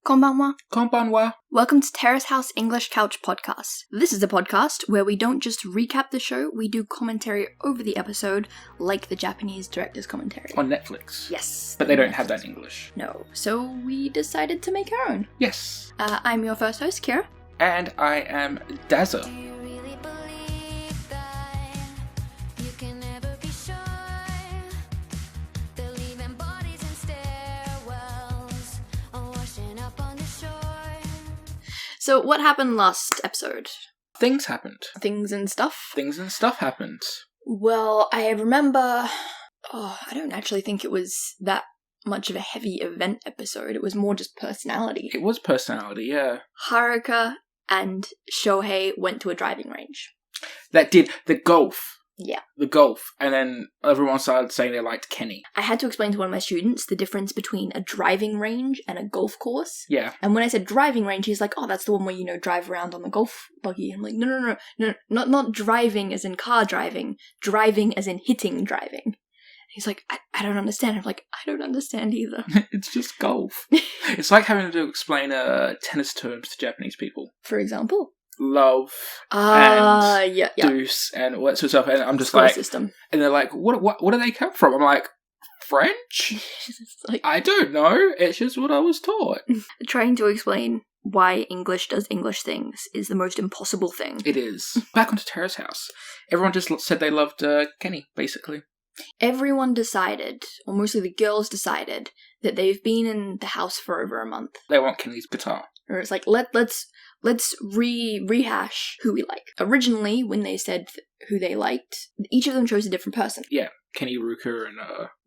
Konbanwa. Konbanwa. Welcome to Terrace House English Couch Podcast. This is a podcast where we don't just recap the show, we do commentary over the episode, like the Japanese director's commentary. On Netflix. Yes. But they don't have that in English. No. So we decided to make our own. Yes. I'm your first host, Kira. And I am daze. So what happened last episode? Things happened. Things and stuff? Things and stuff happened. Well, I remember... I don't actually think it was that much of a heavy event episode. It was more just personality. It was personality, yeah. Haruka and Shohei went to a driving range. That did. The golf. Yeah. The golf. And then everyone started saying they liked Kenny. I had to explain to one of my students the difference between a driving range and a golf course. Yeah. And when I said driving range, he's like, oh, that's the one where, drive around on the golf buggy. I'm like, no, not driving as in car driving as in hitting driving. He's like, I don't understand. I'm like, I don't understand either. It's just golf. It's like having to explain tennis terms to Japanese people. For example? Love and deuce and all that sort of stuff. And I'm just Score like, system. And they're like, what do they come from? I'm like, French? I don't know. It's just what I was taught. Trying to explain why English does English things is the most impossible thing. It is. Back onto Terrace House. Everyone just said they loved Kenny, basically. Everyone decided, or mostly the girls decided, that they've been in the house for over a month. They want Kenny's guitar. Or it's like, let's rehash who we like. Originally, when they said who they liked, each of them chose a different person. Yeah, Kenny, Ruka, and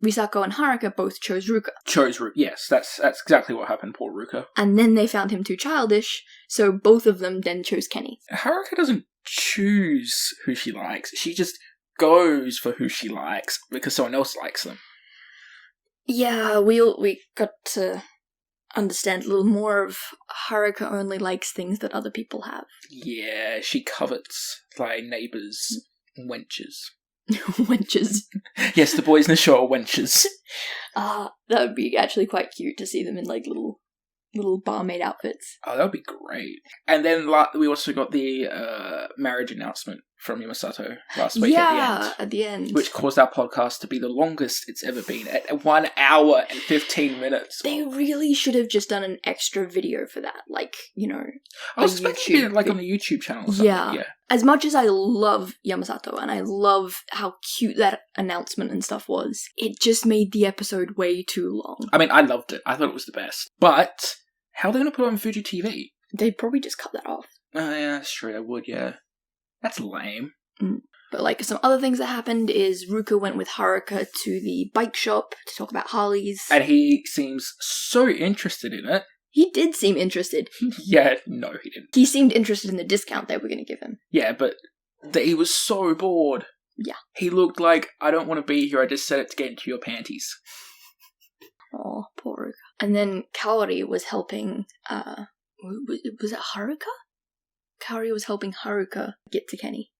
Risako and Haruka both chose Ruka. Chose Ruka, yes, that's exactly what happened, poor Ruka. And then they found him too childish, so both of them then chose Kenny. Haruka doesn't choose who she likes, she just goes for who she likes because someone else likes them. Yeah, we got to understand a little more of Haruka only likes things that other people have. Yeah, she covets like neighbours' wenches. Wenches. Yes, the boys in the show are wenches. That would be actually quite cute to see them in like little barmaid outfits. Oh, that would be great. And then we also got the marriage announcement from Yamasato last week at the end. Which caused our podcast to be the longest it's ever been, at 1 hour and 15 minutes. They really should have just done an extra video for that, like, I was expecting it like on the YouTube channel or something. Yeah. As much as I love Yamasato and I love how cute that announcement and stuff was, it just made the episode way too long. I mean, I loved it. I thought it was the best. But how are they going to put it on Fuji TV? They'd probably just cut that off. Oh, yeah, that's true. They would, yeah. That's lame. But like some other things that happened is Ruka went with Haruka to the bike shop to talk about Harleys. And he seems so interested in it. He did seem interested. Yeah, no, he didn't. He seemed interested in the discount they were going to give him. Yeah, but he was so bored. Yeah. He looked like, I don't want to be here, I just said it to get into your panties. Oh, poor Ruka. And then Kaori was helping, was it Haruka? Kaori was helping Haruka get to Kenny.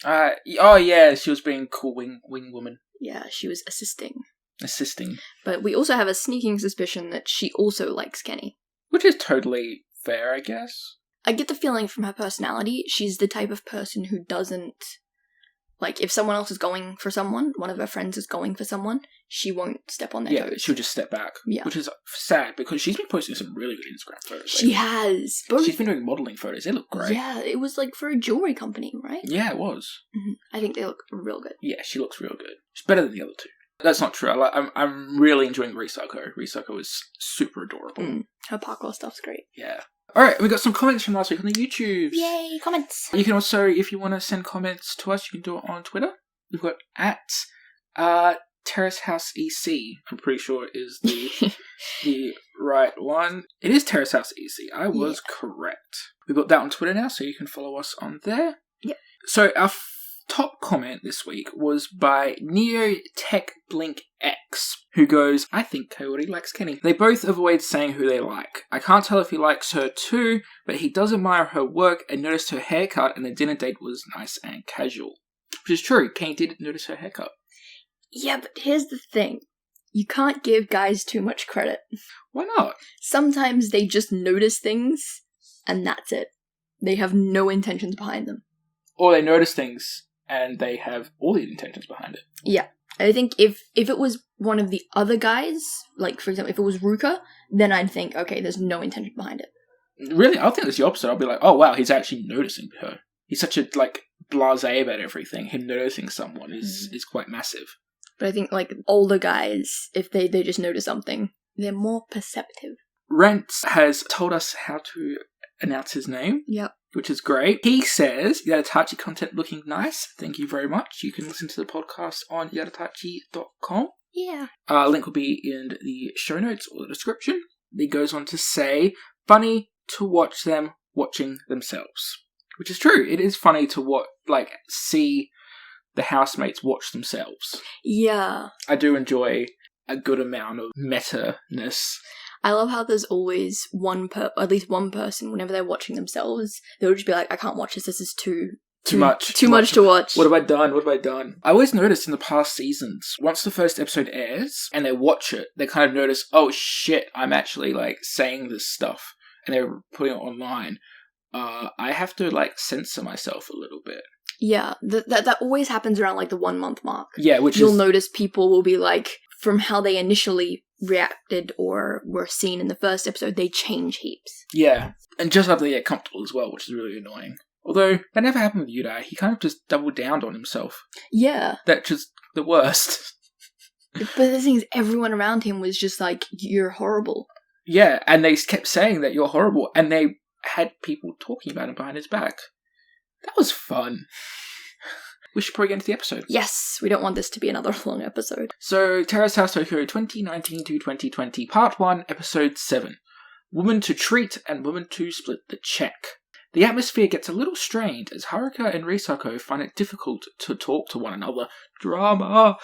Oh yeah, she was being cool wing woman. Yeah, she was assisting. But we also have a sneaking suspicion that she also likes Kenny. Which is totally fair, I guess. I get the feeling from her personality, she's the type of person who doesn't... Like, if someone else is going for someone, one of her friends is going for someone, she won't step on their toes. Yeah, she'll just step back. Yeah. Which is sad, because she's been posting some really good Instagram photos. She has. She's been doing modelling photos. They look great. Yeah, it was like for a jewellery company, right? Yeah, it was. Mm-hmm. I think they look real good. Yeah, she looks real good. She's better than the other two. That's not true. I'm really enjoying Risako. Risako is super adorable. Her parkour stuff's great. Yeah. Alright, we got some comments from last week on the YouTubes. Yay, comments! You can also, if you want to send comments to us, you can do it on Twitter. We've got at Terrace House EC. I'm pretty sure it is the right one. It is Terrace House EC. I was correct. We've got that on Twitter now, so you can follow us on there. Yeah. So our top comment this week was by NeoTech Blink X, who goes, I think Kaori likes Kenny. They both avoid saying who they like. I can't tell if he likes her too, but he does admire her work and noticed her haircut, and the dinner date was nice and casual. Which is true, Kenny did notice her haircut. Yeah, but here's the thing. you can't give guys too much credit. Why not? Sometimes they just notice things, and that's it. They have no intentions behind them. Or they notice things, and they have all the intentions behind it. Yeah. I think if it was one of the other guys, like, for example, if it was Ruka, then I'd think, okay, there's no intention behind it. Really, I think it's the opposite. I'll be like, oh wow, he's actually noticing her. He's such a, like, blasé about everything. Him noticing someone is quite massive. But I think, like, older guys, if they just notice something, they're more perceptive. Rents has told us how to announce his name. Yep. Which is great. He says, Yatta-Tachi content looking nice. Thank you very much. You can listen to the podcast on yatta-tachi.com. Yeah. Link will be in the show notes or the description. He goes on to say, funny to watch them watching themselves. Which is true. It is funny to see the housemates watch themselves. Yeah. I do enjoy a good amount of meta-ness. I love how there's always at least one person, whenever they're watching themselves, they'll just be like, I can't watch this, this is too much to watch. What have I done? I always noticed in the past seasons, once the first episode airs, and they watch it, they kind of notice, oh shit, I'm actually, like, saying this stuff, and they're putting it online. I have to, like, censor myself a little bit. Yeah, that always happens around, like, the 1 month mark. Yeah, You'll notice people will be like, from how they initially reacted or were seen in the first episode, they change heaps. Yeah, and just after they get comfortable as well, which is really annoying. Although, that never happened with Yudai. He kind of just doubled down on himself. Yeah. That's just the worst. But the thing is, everyone around him was just like, you're horrible. Yeah, and they kept saying that you're horrible, and they had people talking about him behind his back. That was fun. We should probably get into the episode. Yes, we don't want this to be another long episode. So, Terrace House Tokyo 2019 to 2020, Part 1, Episode 7. Woman to treat and woman to split the check. The atmosphere gets a little strained as Haruka and Risako find it difficult to talk to one another. Drama!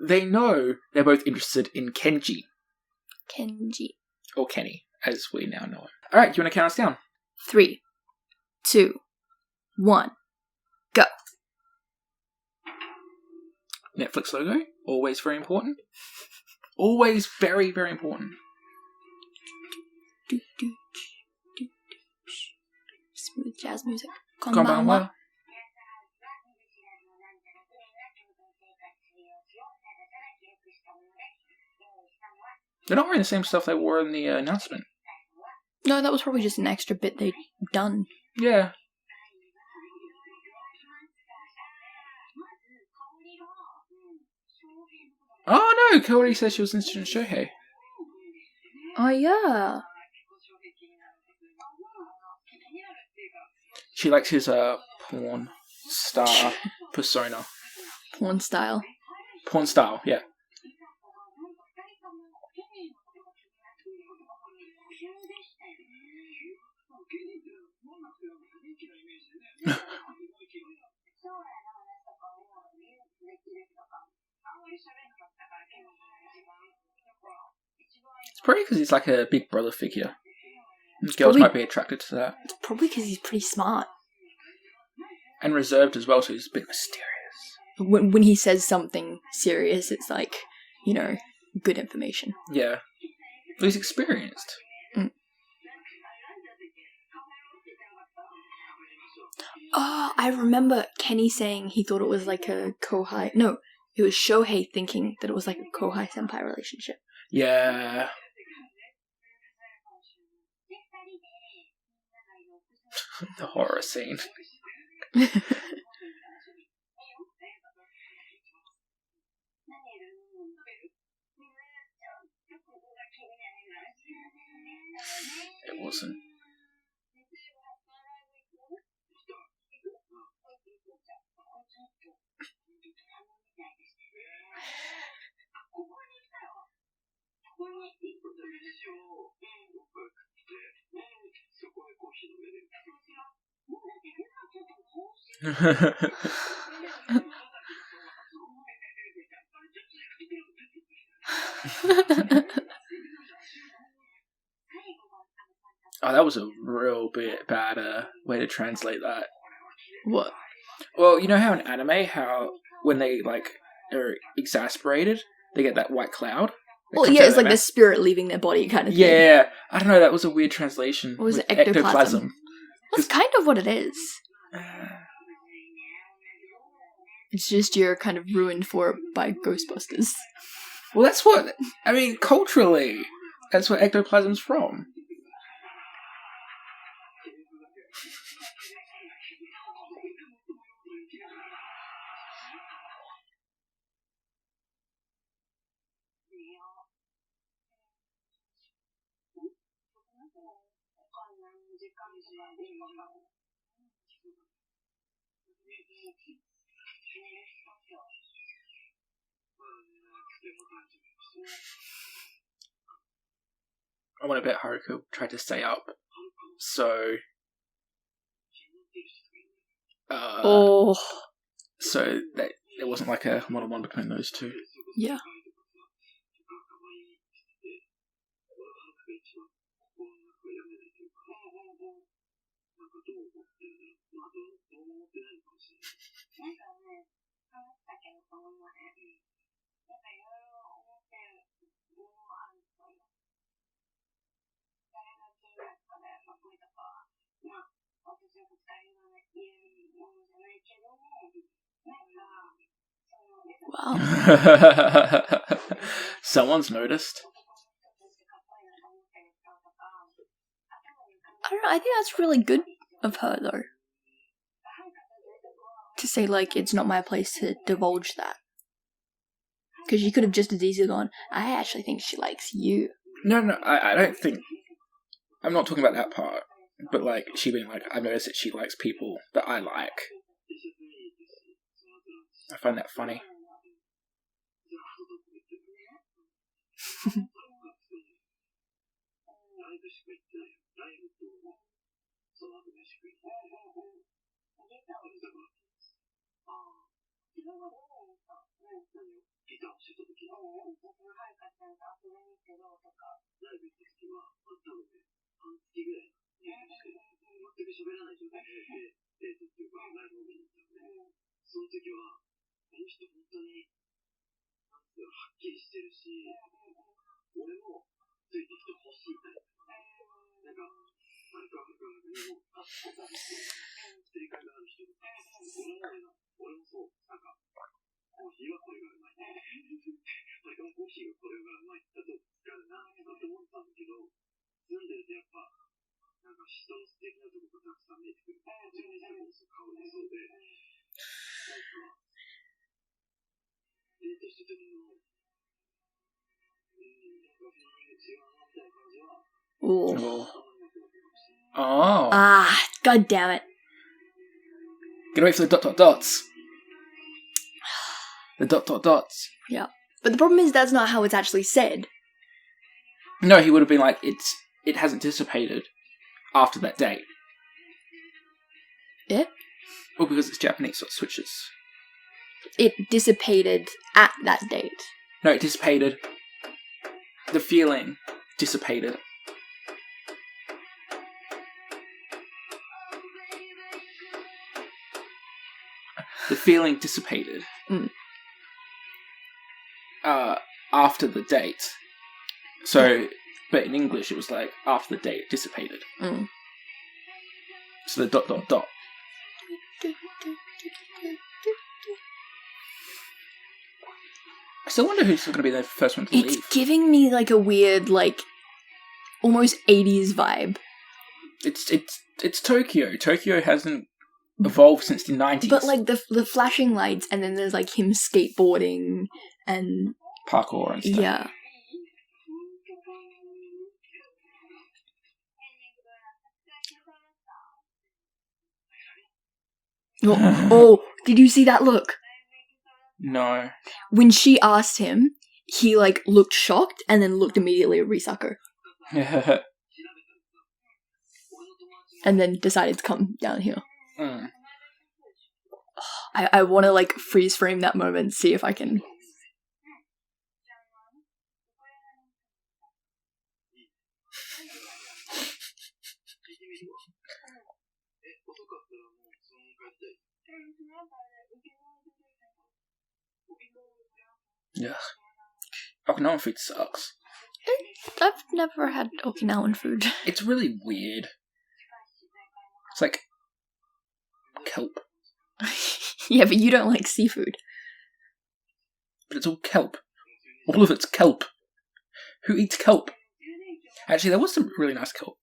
They know they're both interested in Kenji. Kenji. Or Kenny, as we now know him. Alright, you want to count us down? 3, 2, 1, go. Netflix logo, always very important. Always very, very important. Smooth jazz music. Konbanwa. They're not wearing the same stuff they wore in the announcement. No, that was probably just an extra bit they'd done. Yeah. Oh no, Kaori says she was interested in Shohei. Oh yeah. She likes his porn star persona. Porn style. Porn style, yeah. It's probably because he's like a big brother figure. Girls might be attracted to that. It's probably because he's pretty smart. And reserved as well, so he's a bit mysterious. When he says something serious, it's like, you know, good information. Yeah. Well, he's experienced. Mm. Oh, I remember Kenny saying he thought it was like a Kohai. No, it was Shohei thinking that it was like a Kohai senpai relationship. Yeah. The horror scene. It wasn't. Oh, that was a real bit bad way to translate that. What? Well, you know how in anime, how when they like are exasperated, they get that white cloud? Well, yeah, it's like the spirit leaving their body kind of thing. Yeah, I don't know, that was a weird translation. What was with it, ectoplasm? That's 'Cause- kind of what it is. It's just you're kind of ruined for it by Ghostbusters. Well, that's what, I mean, culturally, that's where ectoplasm's from. I want to bet Haruka tried to stay up, so... So that it wasn't like a one-on-one between those two. Yeah. Wow. Someone's noticed. I don't know, I think that's really good of her, though. To say, like, it's not my place to divulge that. Because you could have just as easily gone, I actually think she likes you. No, I don't think... I'm not talking about that part. But, like, she being like, I noticed that she likes people that I like. I find that funny. Ooh. Oh. Ah, god damn it. Get away from the ... dots. The ... dots. Yeah. But the problem is that's not how it's actually said. No, he would have been like, it hasn't dissipated after that date. Yeah? Well, because it's Japanese, so it switches. It dissipated at that date. No, it dissipated. The feeling dissipated. The feeling dissipated. After the date. So, but in English it was like, after the date it dissipated. So the ... I still wonder who's going to be the first one to leave. It's giving me like a weird, like, almost 80s vibe. It's Tokyo. Tokyo hasn't evolved since the 90s. But like the flashing lights, and then there's like him skateboarding and parkour and stuff. Yeah. Oh, did you see that look? No. When she asked him, he like looked shocked and then looked immediately at Risako. And then decided to come down here. I want to like freeze frame that moment, see if I can. Yeah. Okinawan food sucks. I've never had Okinawan food. It's really weird. It's like kelp. Yeah, but you don't like seafood. But it's all kelp. All of it's kelp. Who eats kelp? Actually, there was some really nice kelp.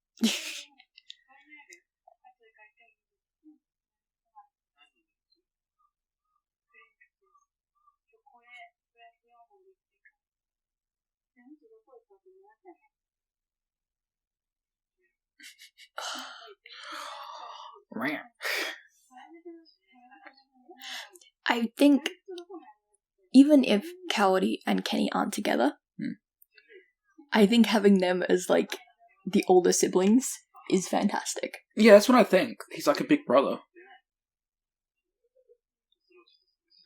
I think even if Kaori and Kenny aren't together, I think having them as like the older siblings is fantastic. Yeah, that's what I think. He's like a big brother.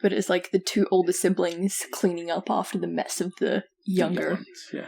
But it's like the two older siblings cleaning up after the mess of the younger ones, yeah.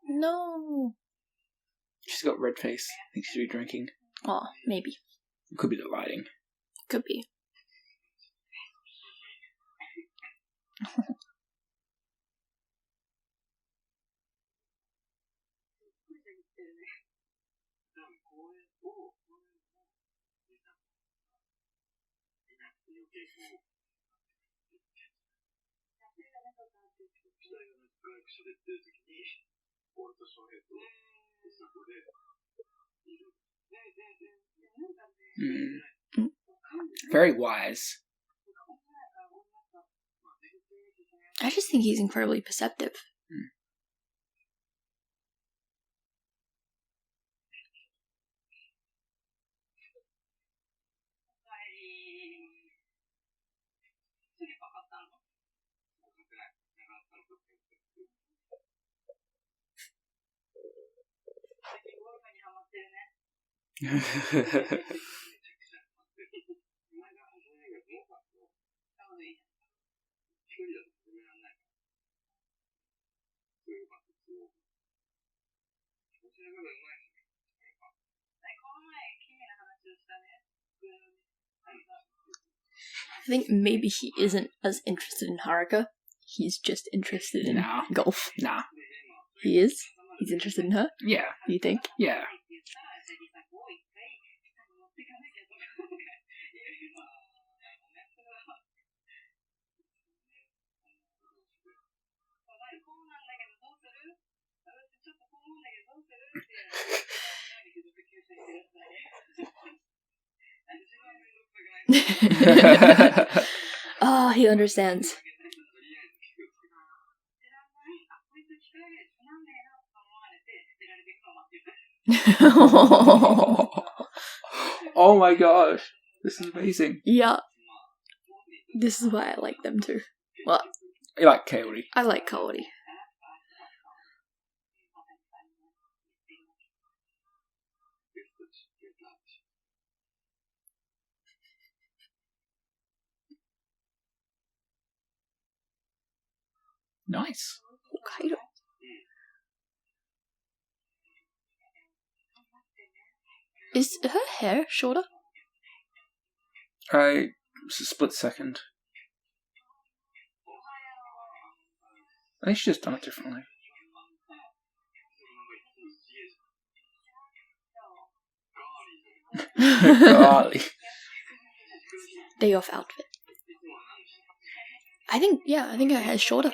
No. She's got red face. I think she'll be drinking. Oh, maybe. It could be the lighting. Could be. Very wise. I just think he's incredibly perceptive. I think maybe he isn't as interested in Haruka. He's just interested in golf. Nah. He is? He's interested in her? Yeah. You think? Yeah. Oh, he understands. Oh my gosh. This is amazing. Yeah. This is why I like them too. Well, You like Kaori? I like Kaori. Nice. Hokkaido. Is her hair shorter? It's a split second. I think she's just done it differently. Golly. Day off outfit. I think her hair's shorter.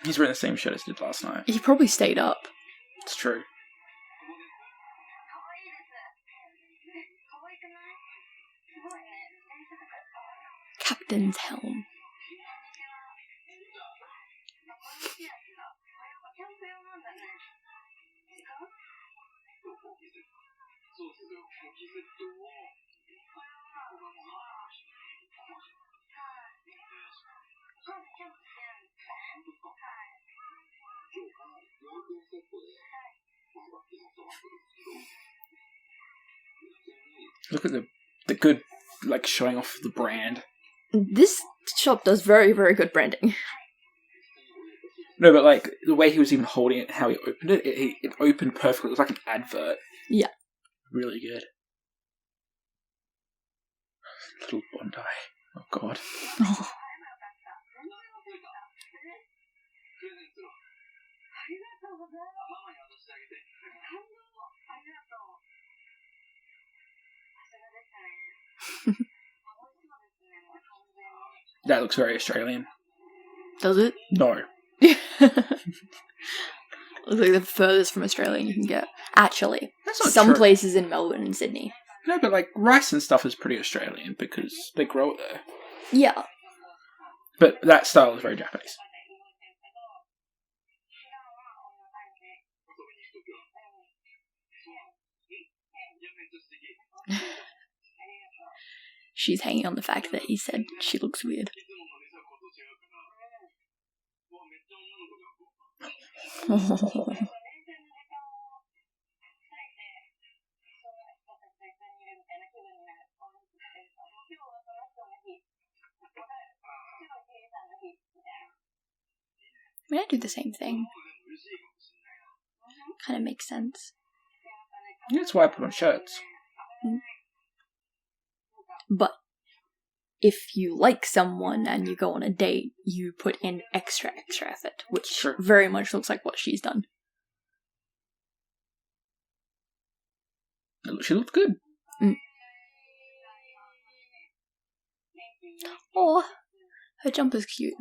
He's wearing the same shirt as he did last night. He probably stayed up. It's true. Captain's helm. Look at the good, like, showing off the brand. This shop does very, very good branding. No, but, like, the way he was even holding it, how he opened it, it opened perfectly. It was like an advert. Yeah. Really good. Little Bondi. Oh, God. Oh. That looks very Australian. Does it? No. Looks like the furthest from Australia you can get. Actually, That's not some true. places in Melbourne and Sydney. No, but, like, rice and stuff is pretty Australian because they grow it there. Yeah. But that style is very Japanese. She's hanging on the fact that he said she looks weird. I mean, I do the same thing. Kind of makes sense. That's why I put on shirts. But if you like someone and you go on a date, you put in extra effort, which Sure. very much looks like what she's done. She looked good. Oh, her jumper's cute.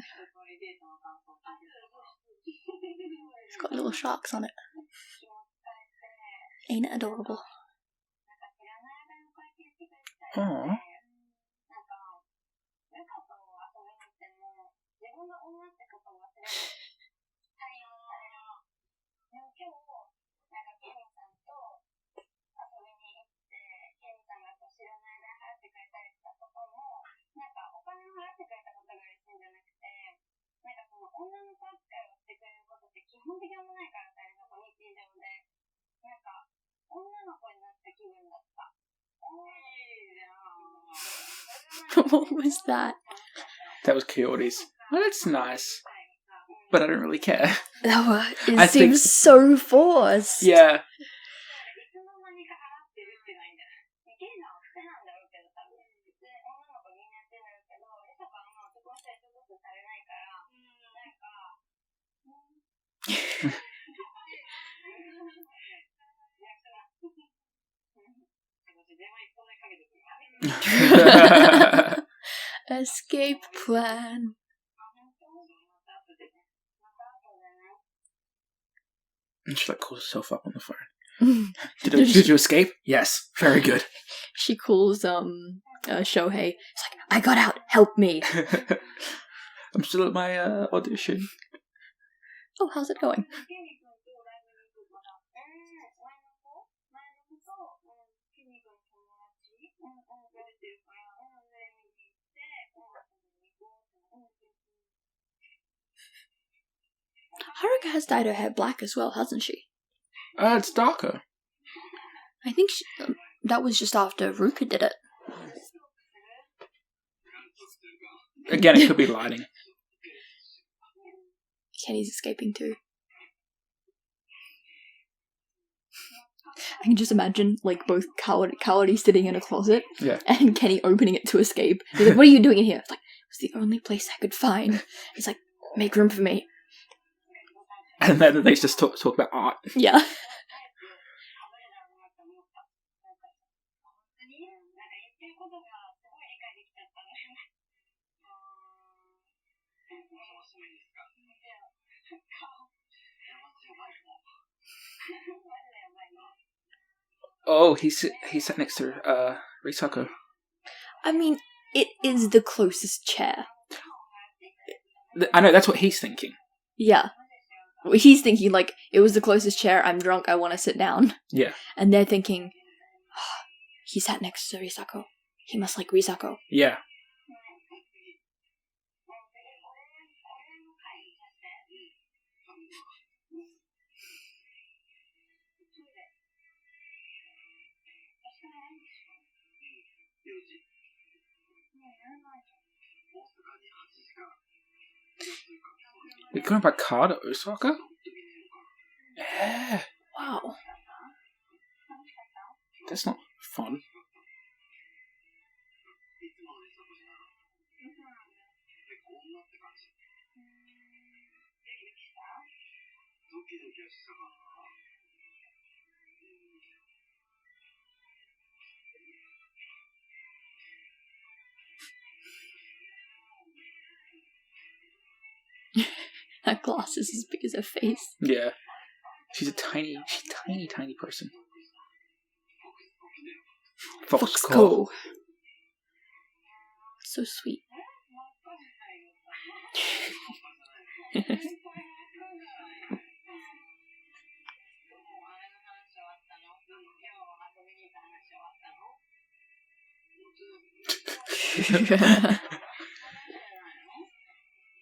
It's got little sharks on it. Ain't it adorable? Aww. What was that? That was Coyotes. Oh, that's nice. But I don't really care. Oh, it I seems think- so forced. Yeah. Escape plan. And she, like, calls herself up on the phone. Did you escape? Yes. Very good. She calls Shohei. It's like, I got out. Help me. I'm still at my audition. Oh, how's it going? Haruka has dyed her hair black as well, hasn't she? It's darker. I think that was just after Ruka did it. Again, it could be lighting. Kenny's escaping too. I can just imagine, like, both Coyote sitting in a closet Yeah. and Kenny opening it to escape. He's like, what are you doing in here? It's like, was the only place I could find. He's like, make room for me. And then they just talk about art. Yeah. Oh, he sat next to Risako. I mean, it is the closest chair. I know, that's what he's thinking. Yeah. He's thinking, like, it was the closest chair, I'm drunk, I want to sit down. Yeah. And they're thinking, oh, he sat next to Risako. He must like Risako. Yeah. We're going by car to Osaka? Yeah. Wow. That's not fun. That glass is as big as her face. Yeah. She's a tiny person. Foxco. So sweet.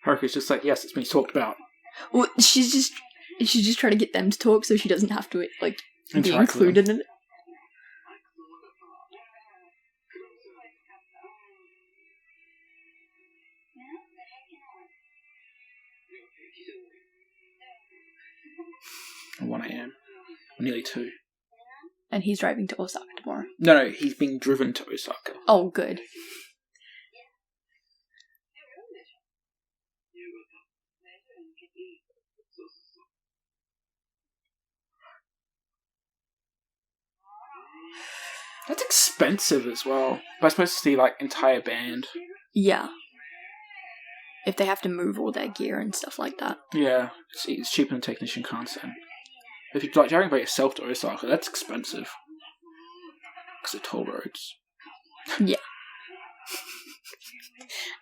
Haruka's just like, yes, it's been talked about. Well, she's just trying to get them to talk so she doesn't have to, like, be Interact with included in it. At 1 a.m. Or nearly 2. And he's driving to Osaka tomorrow. No, he's being driven to Osaka. Oh, good. That's expensive as well. But I suppose it's the, like, entire band. Yeah. If they have to move all their gear and stuff like that. Yeah, it's cheaper than technician content. If you're like driving by yourself to Osaka, that's expensive. Because of toll roads. Yeah.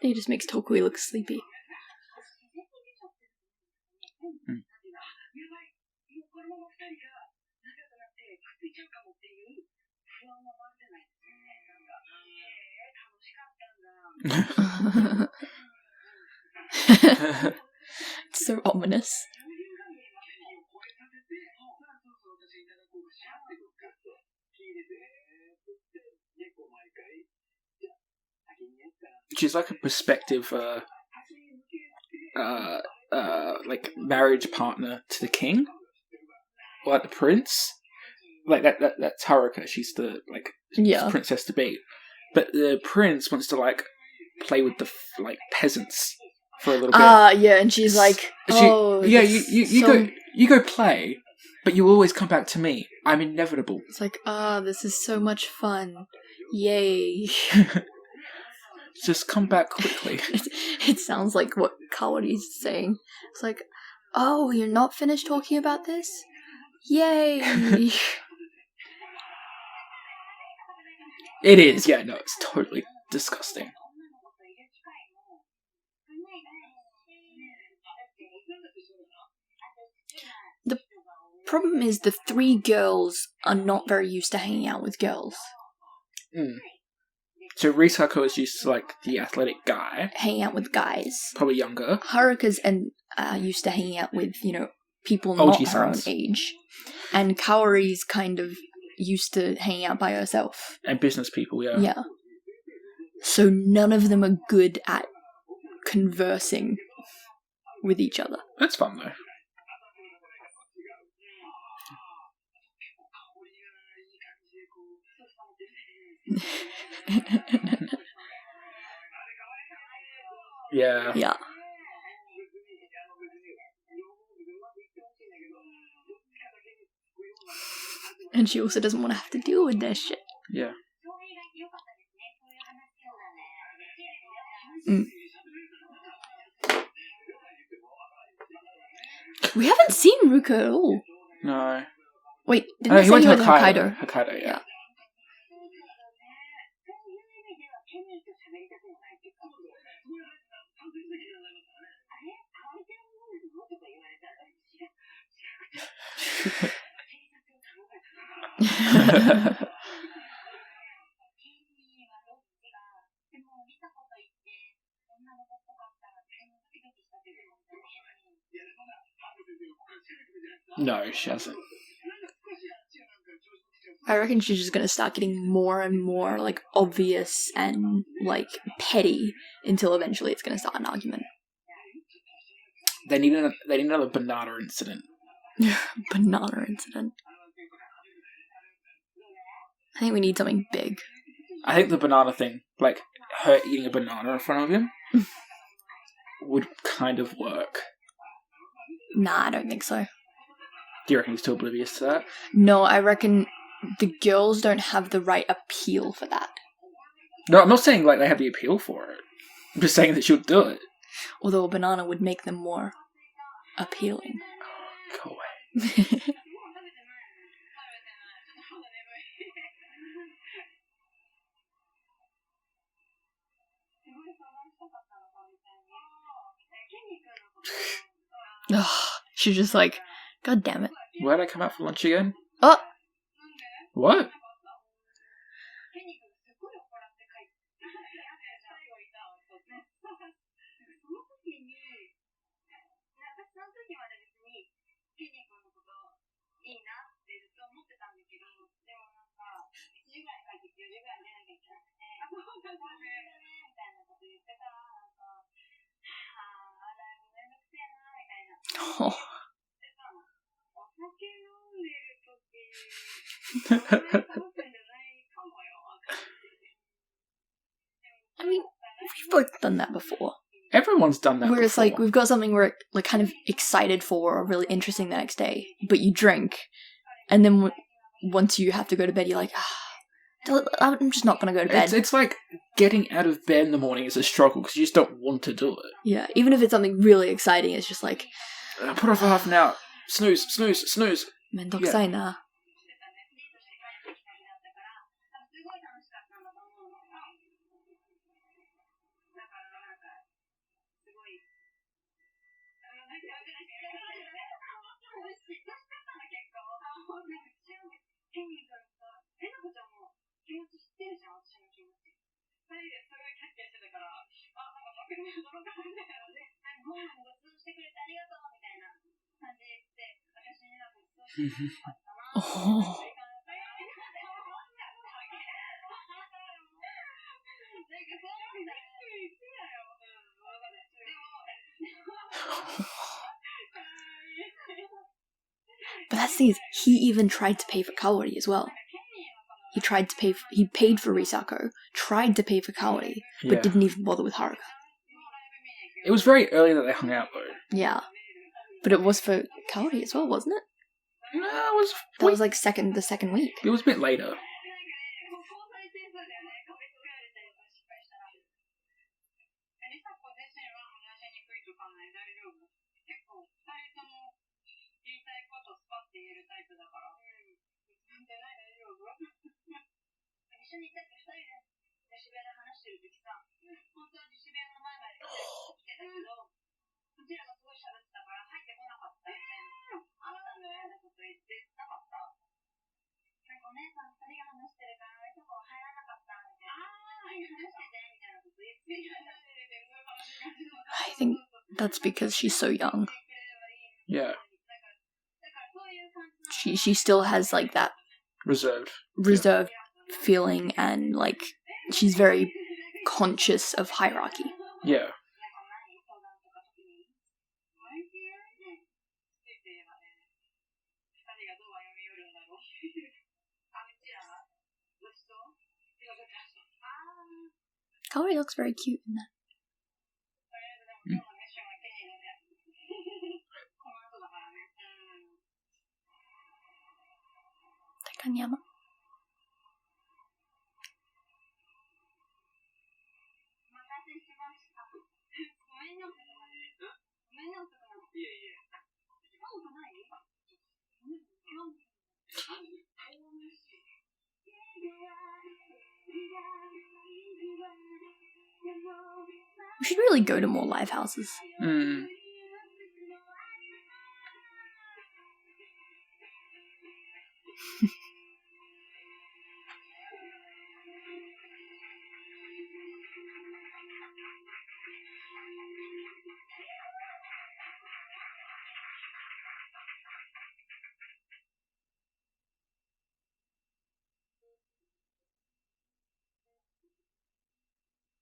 He just makes Tokui look sleepy. It's so ominous. She's like a prospective, like marriage partner to the king, or like the prince. Like that's Haruka. She's the princess to be, but the prince wants to like play with the like peasants for a little bit. Yeah, and she's like, you go play, but you always come back to me. I'm inevitable. It's like, this is so much fun. Yay. Just come back quickly. It sounds like what Kawari's saying. It's like, oh, you're not finished talking about this? Yay. It is, yeah, no, it's totally disgusting. The problem is the 3 girls are not very used to hanging out with girls. Mm. So Risako is used to, like, the athletic guy. Hanging out with guys. Probably younger. Haruka's used to hanging out with, people not her own age. And Kawari's kind of used to hanging out by herself. And business people, yeah. Yeah. So none of them are good at conversing with each other. That's fun, though. Yeah. Yeah. And she also doesn't want to have to deal with that shit. Yeah. Mm. We haven't seen Ruka at all. No. Wait, didn't he say went he to went to Hokkaido? Hokkaido, yeah. No, she hasn't. I reckon she's just gonna start getting more and more, like, obvious and, like, petty until eventually it's gonna start an argument. They need another banana incident. Banana incident. I think we need something big. I think the banana thing, like her eating a banana in front of him, would kind of work. Nah, I don't think so. Do you reckon he's too oblivious to that? No, I reckon the girls don't have the right appeal for that. No, I'm not saying like they have the appeal for it. I'm just saying that she'll do it. Although a banana would make them more appealing. Go away. Ugh, she's just like, God damn it. Where'd I come out for lunch again? Oh! What? Oh. I mean, we've both done that before. Everyone's done that where it's before. like, we've got something we're like kind of excited for or really interesting the next day, but you drink, and then once you have to go to bed, you're like, I'm just not going to go to bed. It's like getting out of bed in the morning is a struggle because you just don't want to do it. Yeah, even if it's something really exciting, it's just like... Put off for half an hour. Snooze, snooze, snooze. めんどくさいな。Oh. But that's the thing is, he even tried to pay for Kaori as well. He paid for Risako, tried to pay for Kaori, but didn't even bother with Haruka. It was very early that they hung out, though. Yeah. But it was for Kaori as well, wasn't it? No, it was... That was like the second week. It was a bit later. I think that's because she's so young. Yeah. She still has like that reserved feeling, and like she's very conscious of hierarchy. Yeah. Kaori looks very cute in that. Kanyama. We should really go to more live houses. Mm.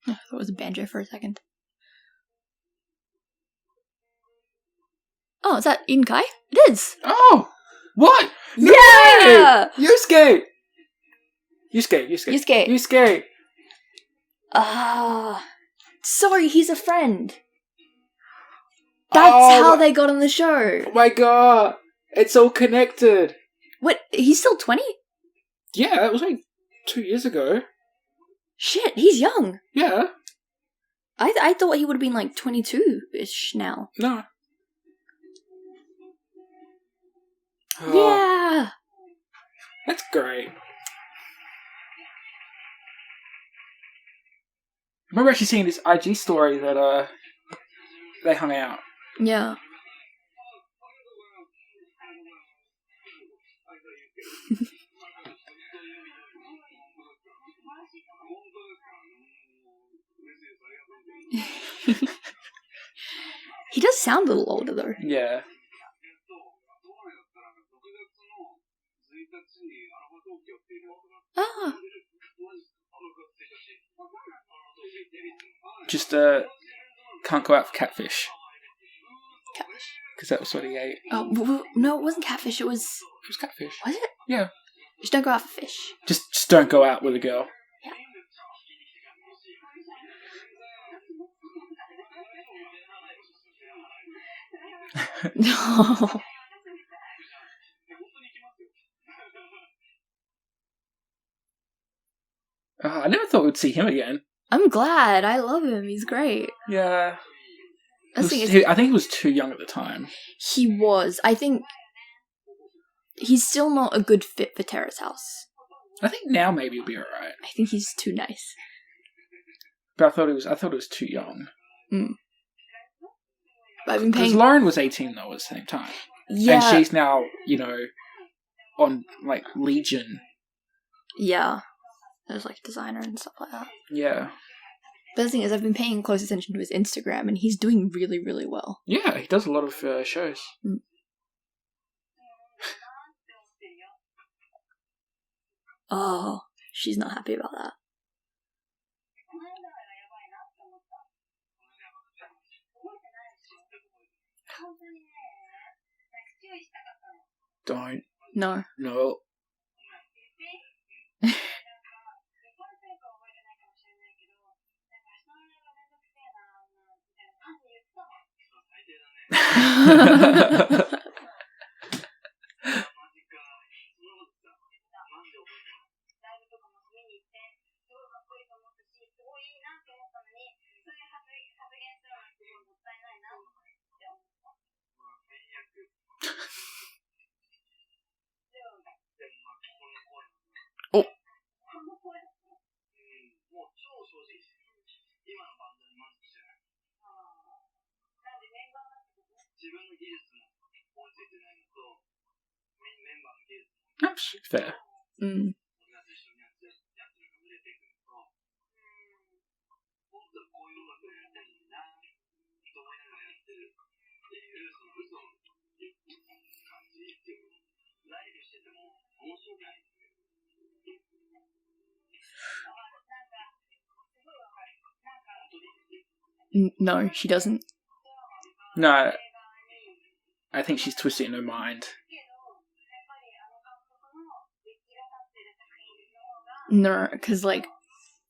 I thought it was a banjo for a second. Oh, is that Inkai? It is! Oh! What? No Yeah! way! Yusuke! Ah. Sorry, he's a friend. That's how they got on the show. Oh my god! It's all connected! What? He's still 20? Yeah, that was like 2 years ago. Shit, he's young. Yeah. I thought he would have been like 22-ish now. No. Yeah. That's great. I remember actually seeing this IG story that they hung out. Yeah. He does sound a little older though. Yeah. Ah. Just can't go out for catfish. Catfish. Because that was what he ate. Oh, no, it wasn't catfish, it was... It was catfish. Was it? Yeah. Just don't go out for fish. Just don't go out with a girl. No. I never thought we'd see him again. I'm glad. I love him. He's great. Yeah. I think he was too young at the time. He was. I think he's still not a good fit for Terrace House. I think now maybe he'll be alright. I think he's too nice. But I thought it was too young. Mm. I've been Because Lauren was 18 though at the same time. Yeah. And she's now, on like Legion. Yeah. There's like designer and stuff like that. Yeah. But the thing is, I've been paying close attention to his Instagram and he's doing really, really well. Yeah, he does a lot of shows. Mm. Oh, she's not happy about that. Don't. No. No. Oh. That's fair. Mm. No, she doesn't. No. I think she's twisted in her mind. No, because, like,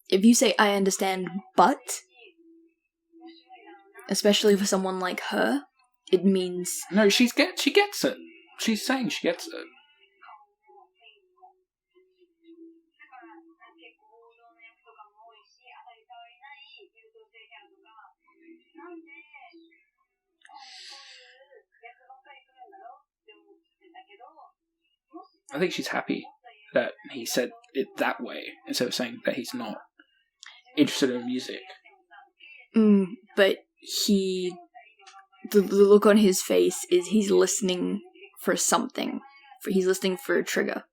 if you say, I understand, but, especially for someone like her, it means... No, she gets it. She's saying she gets it. I think she's happy that he said it that way instead of saying that he's not interested in music. But the look on his face is he's listening for something. He's listening for a trigger.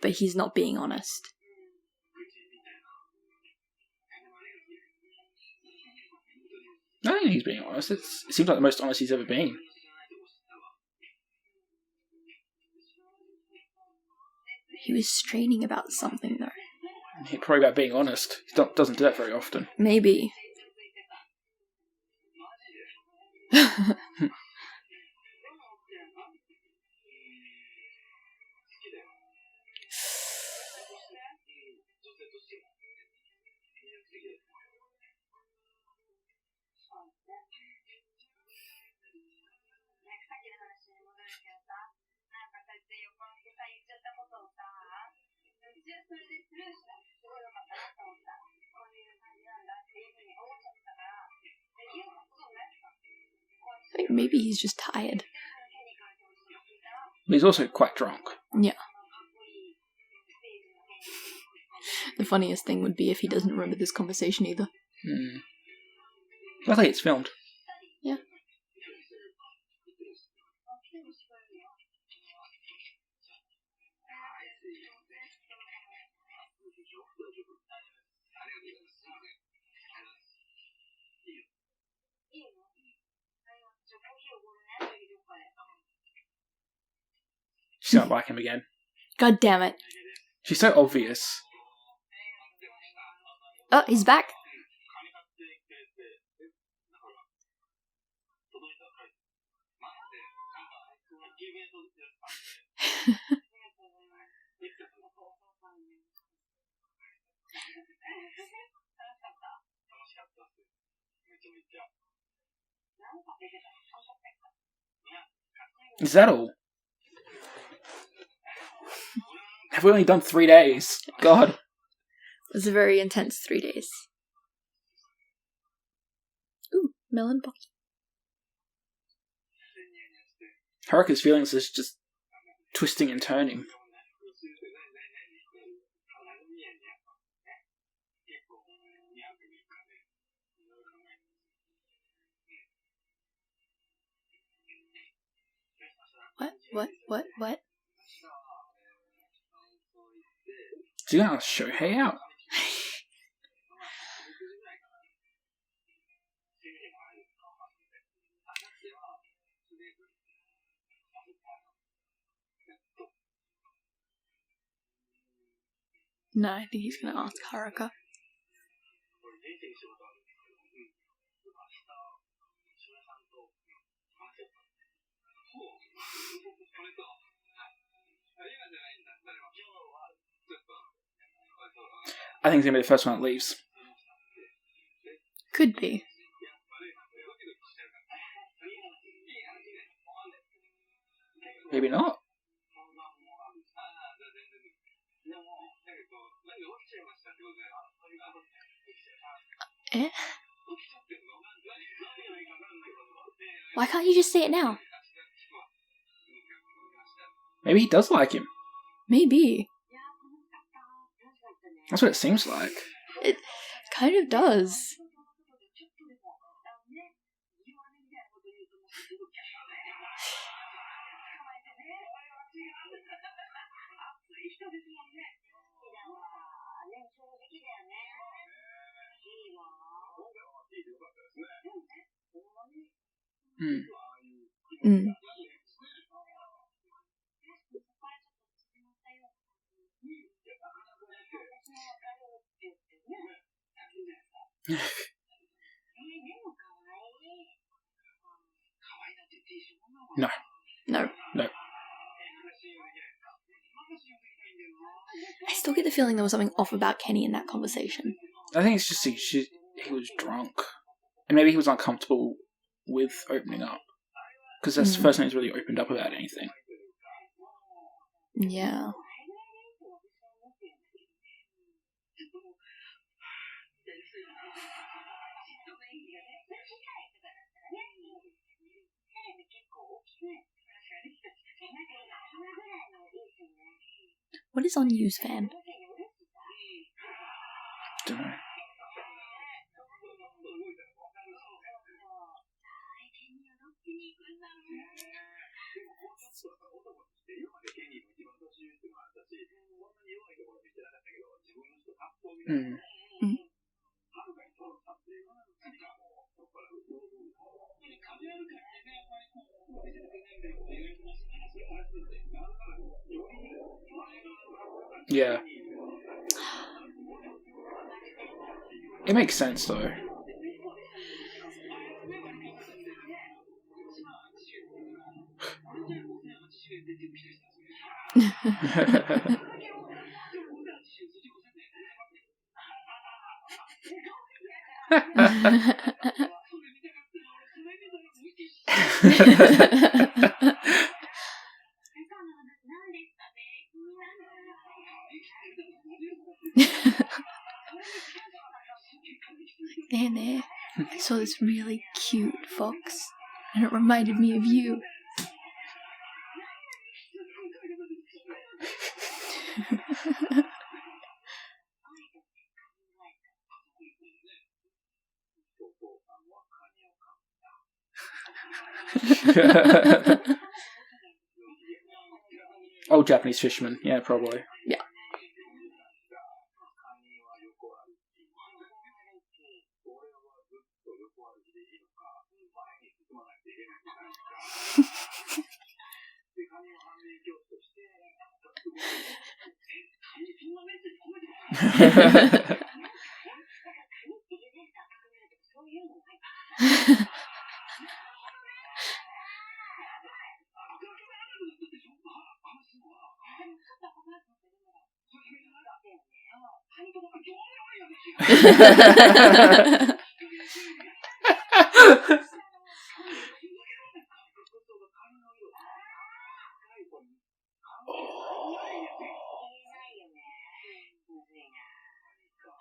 But he's not being honest. I don't think he's being honest. It seems like the most honest he's ever been. He was straining about something, though. Probably about being honest. He doesn't do that very often. Maybe. I think maybe he's just tired. He's also quite drunk. Yeah. The funniest thing would be if he doesn't remember this conversation either. I think it's filmed. Yeah. She's not like him again. God damn it. She's so obvious. Oh, he's back. Is that all? Have we only done 3 days? God. It was a very intense 3 days. Ooh, melon pocky. Haruka's feelings is just twisting and turning. What? Do you want to show Shohei out? No, I think he's gonna ask Haruka. I think he's going to be the first one that leaves. Could be. Maybe not. Eh? Why can't you just say it now? Maybe he does like him. Maybe. That's what it seems like. It kind of does. No. I still get the feeling there was something off about Kenny in that conversation. I think it's just he was drunk. And maybe he was uncomfortable with opening up. Because that's the first time he's really opened up about anything. Yeah. What is unused fan? Don't know. Mm. Mm. Yeah. It makes sense though. There. I saw this really cute fox, and it reminded me of you. Old Japanese fisherman, yeah, probably. Yeah.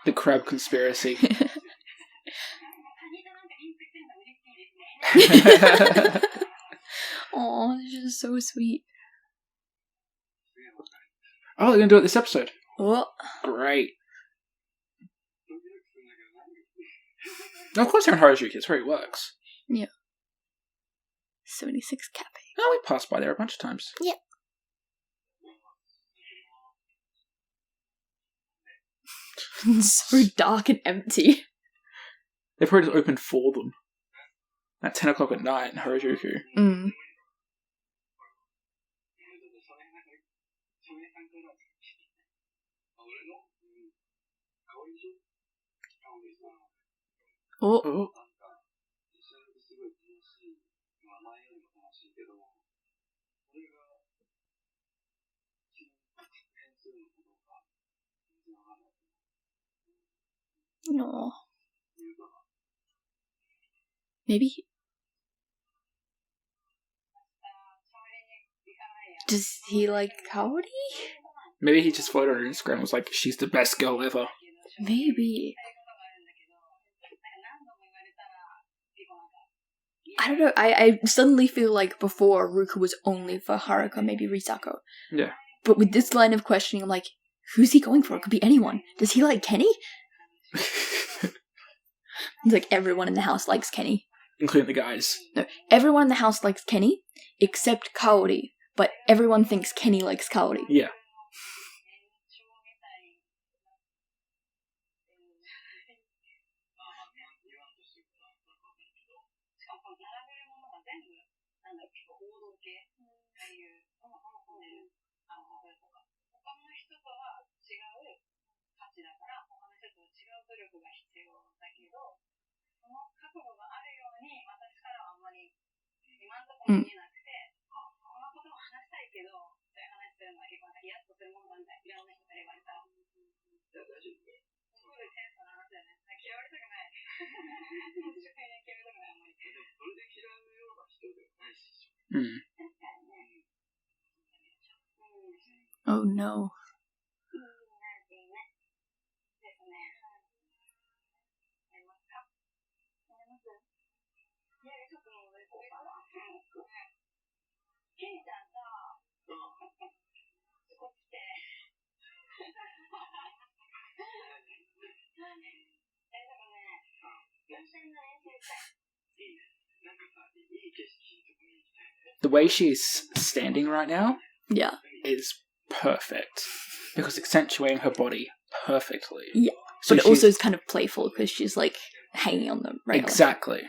The crab conspiracy. Oh, this is so sweet. Oh, they're gonna do it this episode. Oh. Great. Now, of course, they're in Harajuku. It's where it works. Yeah. 76 Cafe. Oh, we passed by there a bunch of times. Yeah. So dark and empty. They probably just opened for them at 10 o'clock at night in Harajuku. Mm. Oh. Oh. No. Maybe. Does he like Kaori? Maybe he just followed her on Instagram and was like, she's the best girl ever. Maybe. I don't know. I suddenly feel like before Ruka was only for Haruka, maybe Risako. Yeah. But with this line of questioning, I'm like, who's he going for? It could be anyone. Does he like Kenny? It's like everyone in the house likes Kenny. Including the guys. No, everyone in the house likes Kenny, except Kaori. But everyone thinks Kenny likes Kaori. Yeah. Mm. Mm. Oh no. the way she's standing right now Yeah. is perfect. Because accentuating her body perfectly. Yeah. So But it also is kind of playful because she's like hanging on the rail. Exactly.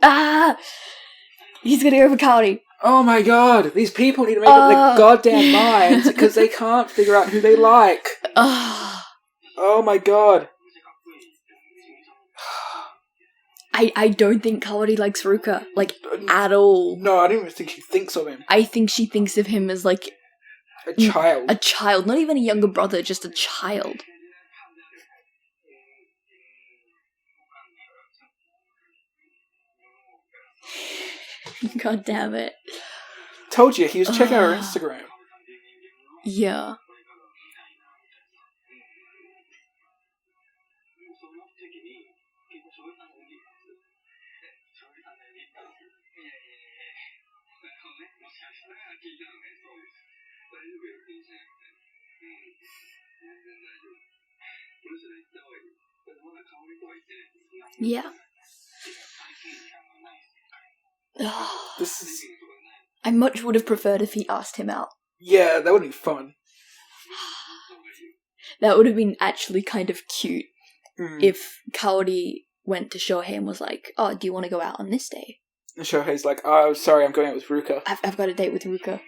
Ah! He's gonna go for Kaori. Oh my god, these people need to make up their goddamn minds because they can't figure out who they like. Oh my god. I don't think Kaori likes Ruka, like, at all. No, I don't even think she thinks of him. I think she thinks of him as, like... A child. A child, not even a younger brother, just a child. God damn it. Told you, he was checking her Instagram. Yeah. Yeah. This is... I much would have preferred if he asked him out. Yeah, that would be fun. That would have been actually kind of cute if Kaori went to Shohei and was like, oh, do you want to go out on this day? And Shohei's like, oh, sorry, I'm going out with Ruka. I've got a date with Ruka.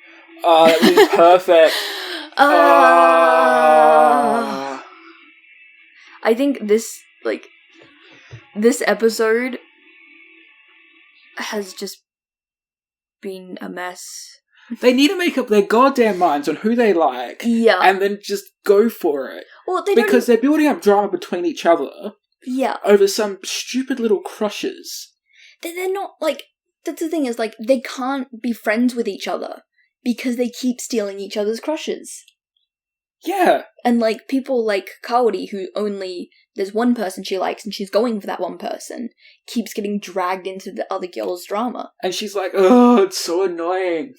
Oh, that would be perfect. I think this episode has just been a mess. They need to make up their goddamn minds on who they like. Yeah. And then just go for it. Well, because they're building up drama between each other. Yeah. Over some stupid little crushes. They're not, like... That's the thing is, like, they can't be friends with each other because they keep stealing each other's crushes. Yeah. And, like, people like Kaori, who only... There's one person she likes and she's going for that one person, keeps getting dragged into the other girl's drama. And she's like, oh, it's so annoying.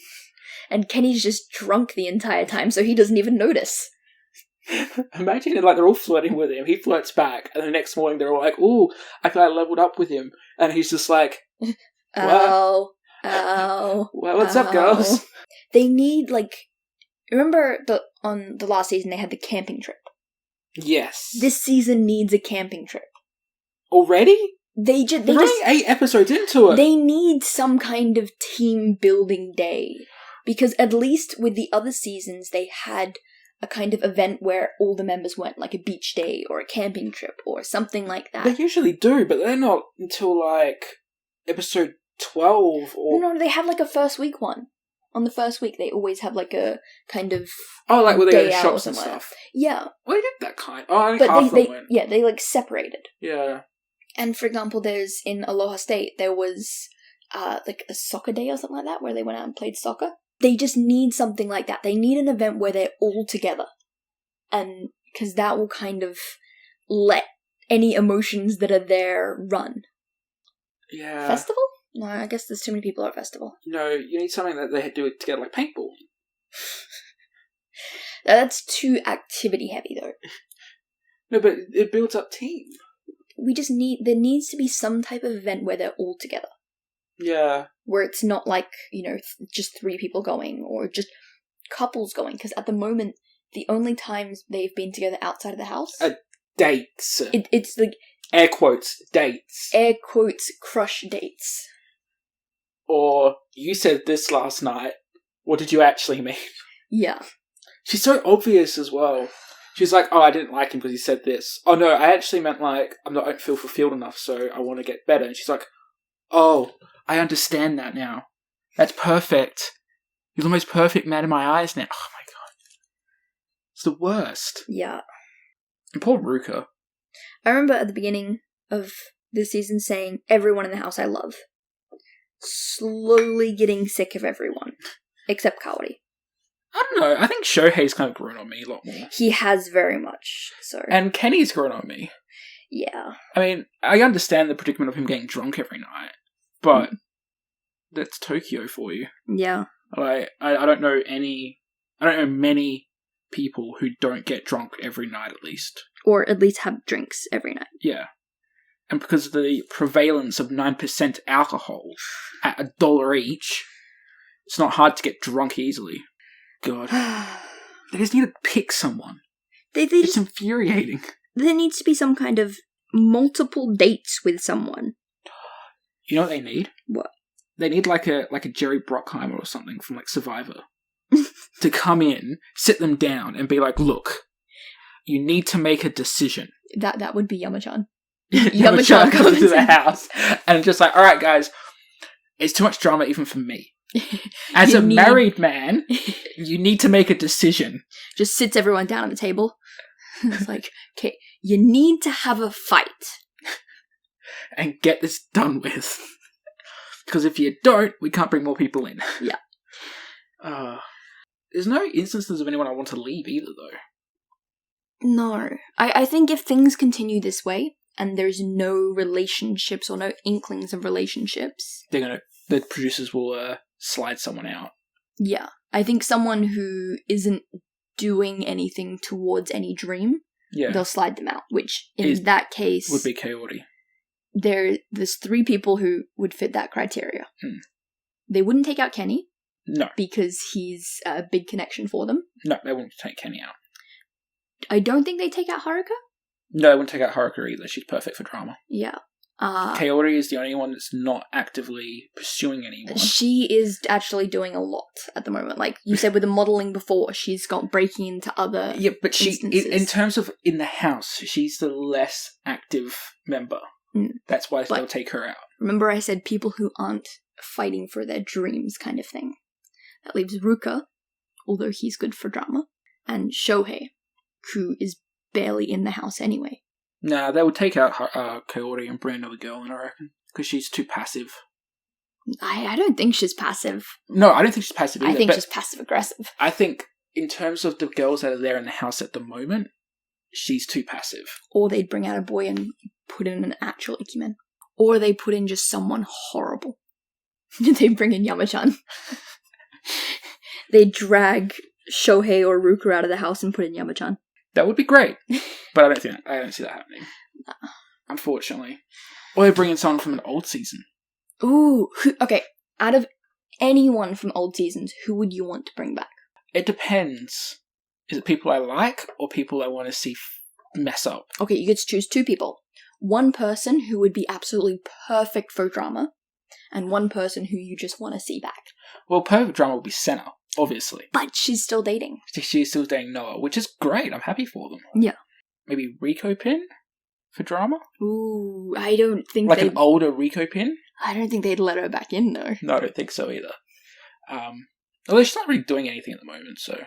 And Kenny's just drunk the entire time, so he doesn't even notice. Imagine it, like, they're all flirting with him. He flirts back, and the next morning they're all like, ooh, I feel I leveled up with him. And he's just like... Ow. Well, what's up, girls? They need, like... Remember on the last season they had the camping trip? Yes. This season needs a camping trip. Already? They're only 8 episodes into it. They need some kind of team building day. Because at least with the other seasons they had a kind of event where all the members went, like a beach day or a camping trip or something like that. They usually do, but they're not until, like, episode 12 or... No, they have, like, a first week one. On the first week, they always have, like, a kind of... Oh, like, where they go to shops or and stuff. Yeah. Well, they did that kind. Oh, I think but half of them went. Yeah, they, like, separated. Yeah. And, for example, there's, in Aloha State, there was, like, a soccer day or something like that, where they went out and played soccer. They just need something like that. They need an event where they're all together. And, because that will kind of let any emotions that are there run. Yeah. Festival? No, I guess there's too many people at a festival. No, you need something that they do together, like paintball. That's too activity heavy, though. No, but it builds up team. There needs to be some type of event where they're all together. Yeah. Where it's not like, just 3 people going, or just couples going, because at the moment, the only times they've been together outside of the house... dates. It's like... Air quotes, dates. Air quotes, crush dates. Or, you said this last night. What did you actually mean? Yeah. She's so obvious as well. She's like, oh, I didn't like him because he said this. Oh, no, I actually meant, like, I don't feel fulfilled enough, so I want to get better. And she's like, oh, I understand that now. That's perfect. You're the most perfect man in my eyes now. Oh, my God. It's the worst. Yeah. And poor Ruka. I remember at the beginning of this season saying, everyone in the house I love. Slowly getting sick of everyone. Except Kaori. I don't know. I think Shohei's kind of grown on me a lot more. He has very much, so... And Kenny's grown on me. Yeah. I mean, I understand the predicament of him getting drunk every night, but that's Tokyo for you. Yeah. I don't know many people who don't get drunk every night at least. Or at least have drinks every night. Yeah. And because of the prevalence of 9% alcohol at $1 each, it's not hard to get drunk easily. God. They just need to pick someone. It's infuriating. There needs to be some kind of multiple dates with someone. You know what they need? What? They need like a Jerry Bruckheimer or something from like Survivor to come in, sit them down, and be like, "Look, you need to make a decision." That would be Yama-chan. Yama-chan comes to the house and just like, "All right, guys, it's too much drama even for me. As married man, you need to make a decision." Just sits everyone down at the table. It's like, okay, you need to have a fight and get this done with. Because if you don't, we can't bring more people in. Yeah. There's no instances of anyone I want to leave either, though. No. I think if things continue this way, and there's no relationships or no inklings of relationships... The producers will slide someone out. Yeah. I think someone who isn't doing anything towards any dream, they'll slide them out, which in that case... would be Kaori. There's 3 people who would fit that criteria. They wouldn't take out Kenny. No. Because he's a big connection for them. No, they wouldn't take Kenny out. I don't think they take out Haruka. No, they wouldn't take out Haruka either. She's perfect for drama. Yeah. Kaori is the only one that's not actively pursuing anyone. She is actually doing a lot at the moment. Like you said with the modelling before, she's got breaking into other but in terms of in the house, she's the less active member. That's why they'll take her out. Remember I said people who aren't fighting for their dreams kind of thing. That leaves Ruka, although he's good for drama, and Shohei, who is barely in the house anyway. Nah, they would take out Kaori and bring another girl in, I reckon. Because she's too passive. I don't think she's passive. No, I don't think she's passive either. I think she's passive-aggressive. I think, in terms of the girls that are there in the house at the moment, she's too passive. Or they'd bring out a boy and put in an actual Ikemen. Or they put in just someone horrible. They bring in Yama-chan. They drag Shohei or Ruka out of the house and put in Yama-chan. That would be great. But I don't see that happening. Nah. Unfortunately. Or they bring in someone from an old season. Ooh. Okay. Out of anyone from old seasons, who would you want to bring back? It depends. Is it people I like or people I want to see mess up? Okay, you get to choose 2 people. One person who would be absolutely perfect for drama, and one person who you just want to see back. Well, perfect drama would be Senna, obviously. But she's still dating. She's still dating Noah, which is great. I'm happy for them. Yeah. Maybe Rico Pin for drama? Ooh, I don't think an older Rico Pin? I don't think they'd let her back in, though. No, I don't think so either. Although she's not really doing anything at the moment, so...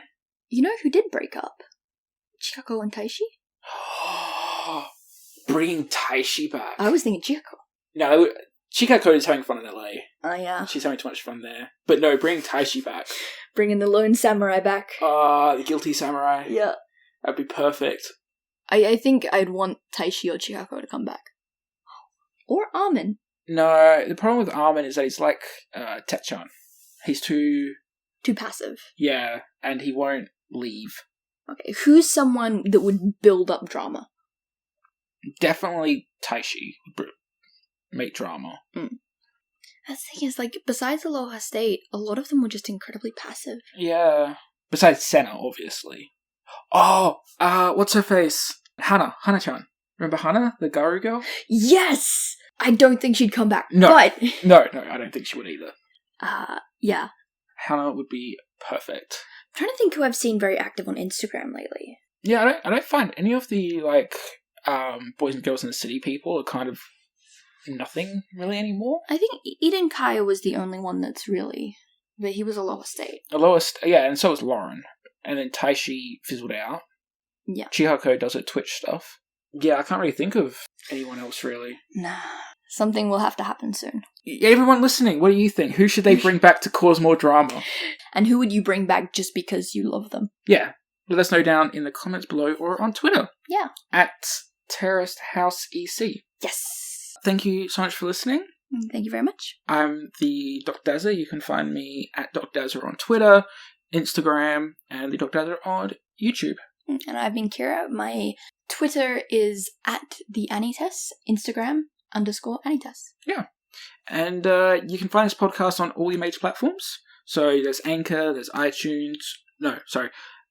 You know who did break up? Chikako and Taishi? Bringing Taishi back. I was thinking Chikako. No, Chikako is having fun in LA. Oh, yeah. She's having too much fun there. But no, bring Taishi back. Bringing the lone samurai back. The guilty samurai. Yeah. That'd be perfect. I think I'd want Taishi or Chikako to come back. Or Armin. No, the problem with Armin is that he's like Tetchan. He's too passive. Yeah, and he won't leave. Okay, who's someone that would build up drama? Definitely Taishi. Make drama. That's the thing is, like, besides Aloha State, a lot of them were just incredibly passive. Yeah. Besides Senna, obviously. Oh, what's her face? Hana-chan. Remember Hana, the Garu girl? Yes! I don't think she'd come back, no. but... No, I don't think she would either. Yeah. Hana would be perfect. I'm trying to think who I've seen very active on Instagram lately. Yeah, I don't find any of the, like, boys and girls in the city people are kind of nothing really anymore. I think Eden Kaya was the only one that's really... But he was Aloha State. Yeah, and so was Lauren. And then Taishi fizzled out. Yeah. Chihako does her Twitch stuff. Yeah, I can't really think of anyone else, really. Nah. Something will have to happen soon. Everyone listening, what do you think? Who should they bring back to cause more drama? And who would you bring back just because you love them? Yeah. Let us know down in the comments below or on Twitter. Yeah. At Terrace House EC. Yes. Thank you so much for listening. Thank you very much. I'm the Dr. Dazzer. You can find me at Dr. Dazzer on Twitter, Instagram, and the Dr. Dazzer on YouTube. And I've been Kira. My Twitter is at the Anitas, Instagram _Anitas. Yeah. And you can find this podcast on all your major platforms. So there's Anchor, there's iTunes,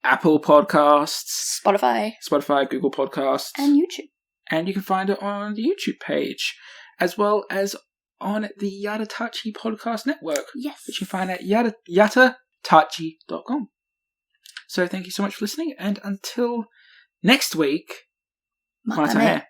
Apple Podcasts, Spotify, Google Podcasts, and YouTube. And you can find it on the YouTube page, as well as on the Yatta-Tachi podcast network. Yes. Which you can find at yatta-tachi.com. So thank you so much for listening, and until next week, Mata